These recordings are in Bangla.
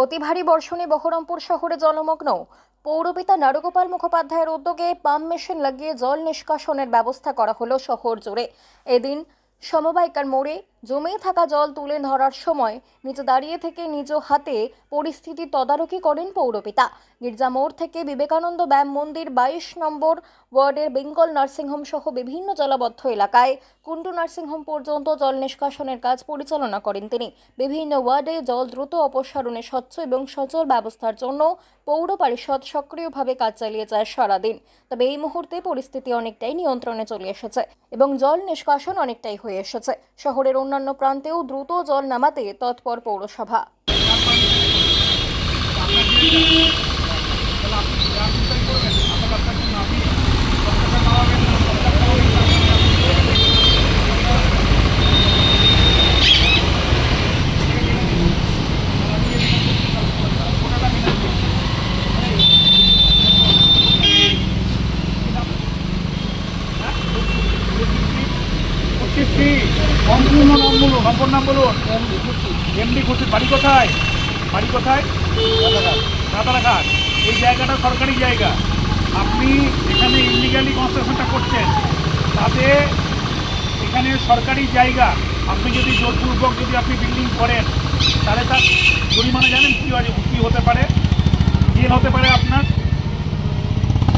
অতি ভারী বর্ষণে বহরমপুর শহরে জলমগ্ন। পৌরপিতা নারগোপাল মুখোপাধ্যায়ের উদ্যোগে পাম্প মেশিন লাগিয়ে জল নিষ্কাশনের ব্যবস্থা করা হলো শহর জুড়ে। এদিন সমবায়িকার মোড়ে জমে থাকা জল তুলে ধরার সময় নিচে দাঁড়িয়ে থেকে নিজ হাতে পরিস্থিতি তদারকি করেন পৌরপিতা। গির্জা মোড় থেকে বিবেকানন্দ ব্যায়াম মন্দির 22 নম্বর ওয়ার্ডের বেঙ্গল নার্সিংহোম সহ বিভিন্ন জলাবদ্ধ এলাকায় কুন্টু নার্সিংহোম পর্যন্ত জল নিষ্কাশনের কাজ পরিচালনা করেন তিনি। বিভিন্ন ওয়ার্ডে জল দ্রুত অপসারণে স্বচ্ছ এবং সচল ব্যবস্থার জন্য পৌর পরিষদ সক্রিয়ভাবে কাজ চালিয়ে যায় সারাদিন। তবে এই মুহূর্তে পরিস্থিতি অনেকটাই নিয়ন্ত্রণে চলে এসেছে এবং জল নিষ্কাশন অনেকটাই হয়ে এসেছে। শহরের অন্যান্য প্রান্তেও দ্রুত জল নামাতে তৎপর পৌরসভা। সম্পূর্ণ নাম বলুন। এমডি খুশি। বাড়ি কোথায়? বাড়ি কোথায়? রাতারঘাট। এই জায়গাটা সরকারি জায়গা। আপনি এখানে ইলিগালি কনস্ট্রাকশনটা করছেন, তাতে এখানে সরকারি জায়গা। আপনি যদি জোরপূর্বক আপনি বিল্ডিং করেন, তাহলে তার জরিমানা জানেন কী হতে পারে? জেল হতে পারে, আপনার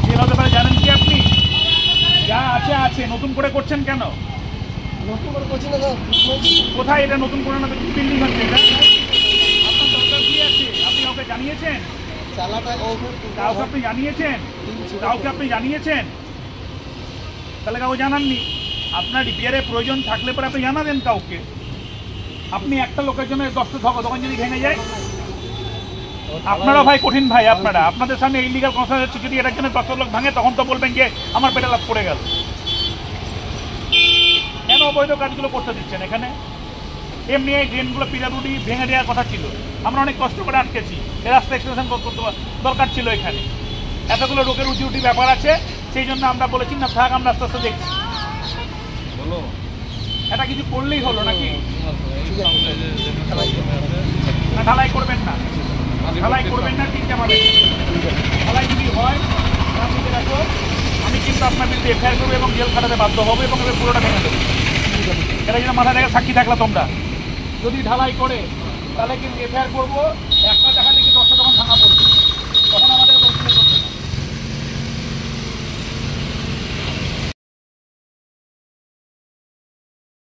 জেল হতে পারে। জানেন কি আপনি? যা আছে আছে, নতুন করে করছেন কেন? কোথায় এটা নতুন করে? না তো বিল্ডিং হচ্ছে এটা। আপনার দরকার কি আছে? আপনি কাউকে জানিয়েছেন? কাউকে আপনি জানিয়েছেন? কাউকে আপনি জানিয়েছেন? তাহলে কাউকে জানাননি। আপনার রিপেয়ারের প্রয়োজন থাকলে পরে আপনি জানাবেন কাউকে। আপনি একটা লোকের জন্য 10টা দোকান যদি ভেঙে যায়, আপনারা ভাই কঠিন ভাই। আপনাদের সামনে ইলিগাল কনস্ট্রাকশন যদি এটার জন্য 10টা লোক ভাঙে, তখন তো বলবেন যে আমার পেটে লাভ পড়ে গেল। কেন অবৈধ কাজগুলো করতে দিচ্ছেন এখানে? এমনি এই ড্রেনগুলো পিডাব্লিউডি ভেঙে দেওয়ার কথা ছিল। আমরা অনেক কষ্ট করে আটকেছি। এই রাস্তা এক্সটেনশন করতে দরকার ছিল। এখানে এতগুলো লোকের উঁচু ব্যাপার আছে, সেই জন্য আমরা বলেছি না থাক, আমরা আস্তে আস্তে দেখছি। এটা কিছু করলেই হলো নাকি? না, ঢালাই করবেন না, ঢালাই করবেন না, ঠিক জামাবে। ঢালাই যদি হয় দেখো, আমি কিন্তু আপনার বিরুদ্ধে এফআইআর করবো এবং জেল খাটাতে বাধ্য হবে এবং এবার পুরোটা ভেঙে দেবো। এটা যেন মাথা থেকে সাক্ষী থাকলে তোমরা যদি ঢালাই করে, তাহলে কিন্তু এফআইআর করবো